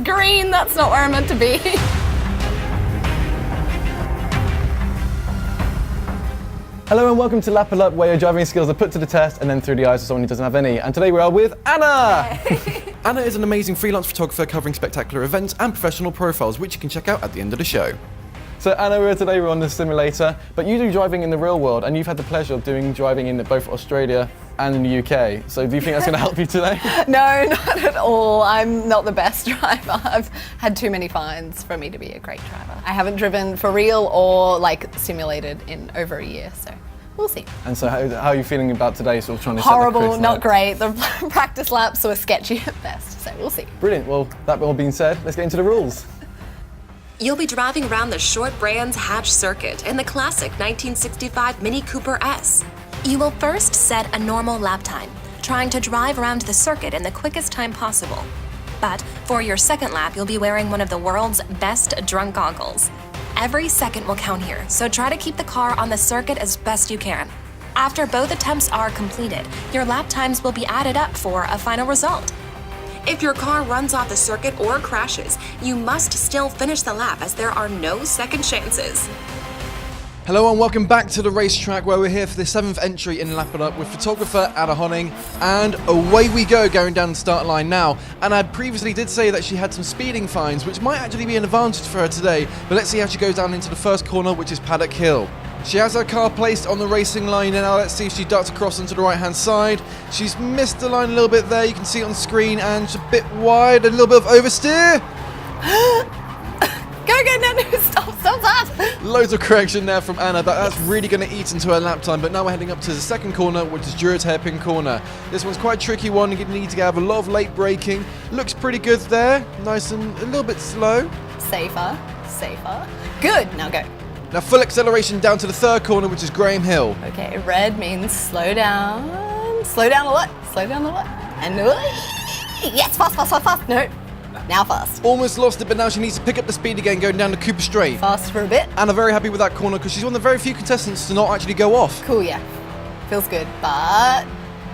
green. That's not where I'm meant to be. Hello and welcome to Lat It Up, where your driving skills are put to the test and then through the eyes of someone who doesn't have any. And today we are with Anna! Anna is an amazing freelance photographer covering spectacular events and professional profiles, which you can check out at the end of the show. So Anna, we're on the simulator, but you do driving in the real world, and you've had the pleasure of doing driving in both Australia and in the UK. So do you think that's going to help you today? No, not at all. I'm not the best driver. I've had too many fines for me to be a great driver. I haven't driven for real or simulated in over a year, so we'll see. And so how are you feeling about today, sort of trying to Horrible, set the not great. The practice laps were sketchy at best, so we'll see. Brilliant. Well, that all being said, let's get into the rules. You'll be driving around the Short Brands Hatch circuit in the classic 1965 Mini Cooper S. You will first set a normal lap time, trying to drive around the circuit in the quickest time possible. But for your second lap, you'll be wearing one of the world's best drunk goggles. Every second will count here, so try to keep the car on the circuit as best you can. After both attempts are completed, your lap times will be added up for a final result. If your car runs off the circuit or crashes, you must still finish the lap as there are no second chances. Hello and welcome back to the racetrack, where we're here for the 7th entry in Lat It Up with photographer Anna Holling, and away we go going down the start line now. And I previously did say that she had some speeding fines, which might actually be an advantage for her today, but let's see how she goes down into the first corner, which is Paddock Hill. She has her car placed on the racing line now. Let's see if she darts across onto the right hand side. She's missed the line a little bit there, you can see it on screen, and she's a bit wide, a little bit of oversteer. Go, no, stop that! Loads of correction there from Anna, but that's really going to eat into her lap time. But now we're heading up to the second corner, which is Druid's Hairpin Corner. This one's quite a tricky one, you need to have a lot of late braking. Looks pretty good there, nice and a little bit slow. Safer. Good, now go. Now full acceleration down to the third corner, which is Graham Hill. Okay, red means slow down. Slow down a lot. And yes, fast. No, now fast. Almost lost it, but now she needs to pick up the speed again, going down to Cooper Straight. Fast for a bit. Anna very happy with that corner because she's one of the very few contestants to not actually go off. Cool, yeah. Feels good, but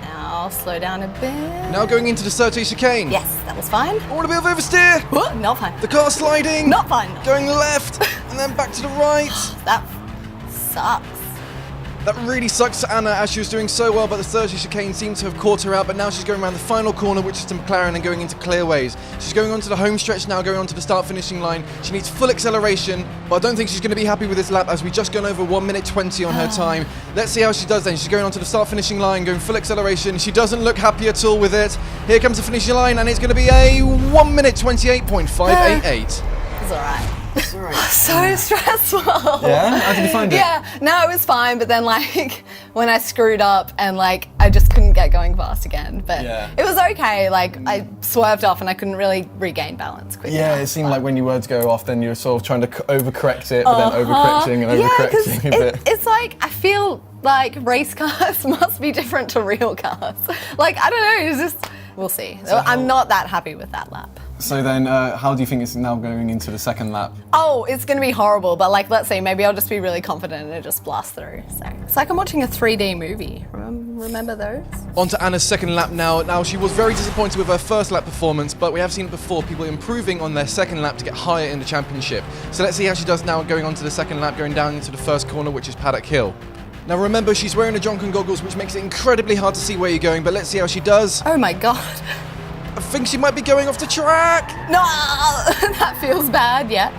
now slow down a bit. Now going into the Surtees chicane. Yes, that was fine. Oh, a bit of oversteer. Whoa, not fine. The car sliding. Not fine. Going left and then back to the right. That sucks. That really sucks to Anna, as she was doing so well, but the Surtees chicane seemed to have caught her out. But now she's going around the final corner, which is to McLaren, and going into clearways. She's going onto the home stretch now, going onto the start-finishing line. She needs full acceleration, but I don't think she's going to be happy with this lap, as we just gone over 1 minute 20 on her time. Let's see how she does then. She's going onto the start-finishing line, going full acceleration. She doesn't look happy at all with it. Here comes the finishing line, and it's going to be a 1 minute 28.588. It's alright. It's alright. So stressful. Yeah? How did you find it? Yeah, no, it was fine, but then when I screwed up and I just couldn't get going fast again. But it was okay. I swerved off and I couldn't really regain balance quickly. Yeah, it seemed like when your words go off, then you're sort of trying to overcorrect it, but then overcorrecting and overcorrecting a bit. It's I feel like race cars must be different to real cars. I don't know, it's just, we'll see. So I'm not that happy with that lap. So then, how do you think it's now going into the second lap? Oh, it's going to be horrible, but let's see, maybe I'll just be really confident and it just blasts through. So it's like I'm watching a 3D movie. Remember those? On to Anna's second lap now. Now, she was very disappointed with her first lap performance, but we have seen it before, people improving on their second lap to get higher in the championship. So let's see how she does now going on to the second lap, going down into the first corner, which is Paddock Hill. Now remember, she's wearing the drunken goggles, which makes it incredibly hard to see where you're going, but let's see how she does. Oh my god. I think she might be going off the track. No, that feels bad, yeah.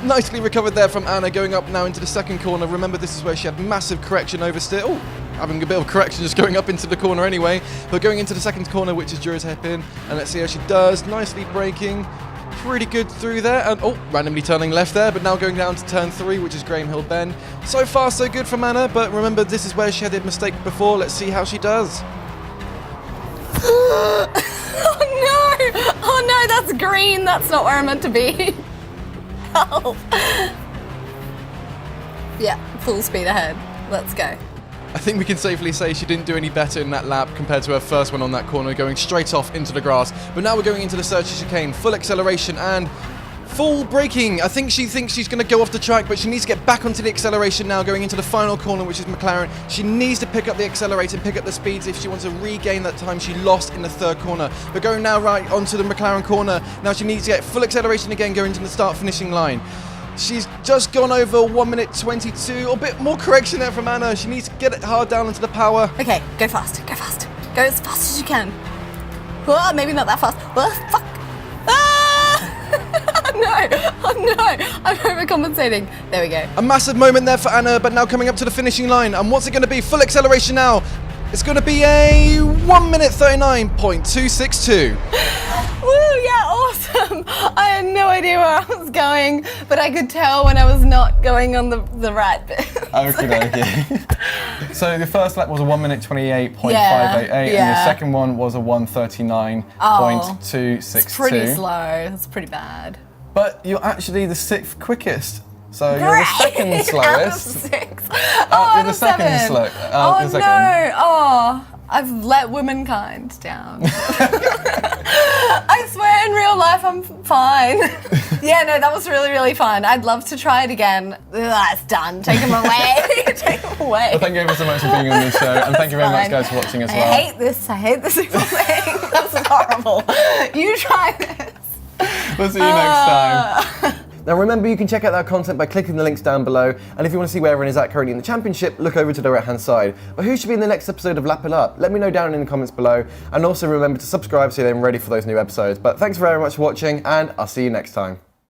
Nicely recovered there from Anna, going up now into the second corner. Remember, this is where she had massive correction oversteer. Oh, having a bit of correction just going up into the corner anyway. But going into the second corner, which is Druid's Hairpin, and let's see how she does. Nicely braking. Pretty good through there, and randomly turning left there, but now going down to turn 3, which is Graham Hill Bend. So far, so good from Anna, but remember, this is where she had a mistake before. Let's see how she does. Oh no, that's green. That's not where I'm meant to be. Help. Yeah, full speed ahead. Let's go. I think we can safely say she didn't do any better in that lap compared to her first one on that corner, going straight off into the grass. But now we're going into the Surtees chicane, full acceleration and full braking. I think she thinks she's going to go off the track, but she needs to get back onto the acceleration now, going into the final corner, which is McLaren. She needs to pick up the accelerator and pick up the speeds if she wants to regain that time she lost in the third corner. But going now right onto the McLaren corner. Now she needs to get full acceleration again, going into the start-finishing line. She's just gone over 1 minute 22. A bit more correction there from Anna. She needs to get it hard down into the power. Okay, go fast, go fast. Go as fast as you can. Oh, maybe not that fast. Oh, fuck. Ah! Oh no, I'm overcompensating. There we go. A massive moment there for Anna, but now coming up to the finishing line. And what's it going to be? Full acceleration now. It's going to be a 1 minute 39.262. Woo, yeah, awesome. I had no idea where I was going, but I could tell when I was not going on the right bit. Okay. So the first lap was a 1 minute 28.588, and the second one was a 1:39.262. It's pretty slow. It's pretty bad. But you're actually the 6th quickest. So you're the second slowest. Out of 6. You're the second slowest. Oh no! Oh, I've let womankind down. I swear, in real life, I'm fine. Yeah, no, that was really, really fun. I'd love to try it again. Ugh, it's done. Take him away. Take him away. Well, thank you ever so much for being on the show, and thank you very much, guys, for watching as well. I hate this evil thing. That's horrible. You try this. We'll see you next time. Now remember, you can check out our content by clicking the links down below, and if you want to see where everyone is at currently in the championship, look over to the right hand side. But who should be in the next episode of Lap It Up? Let me know down in the comments below, and also remember to subscribe so you're then ready for those new episodes. But thanks very much for watching, and I'll see you next time.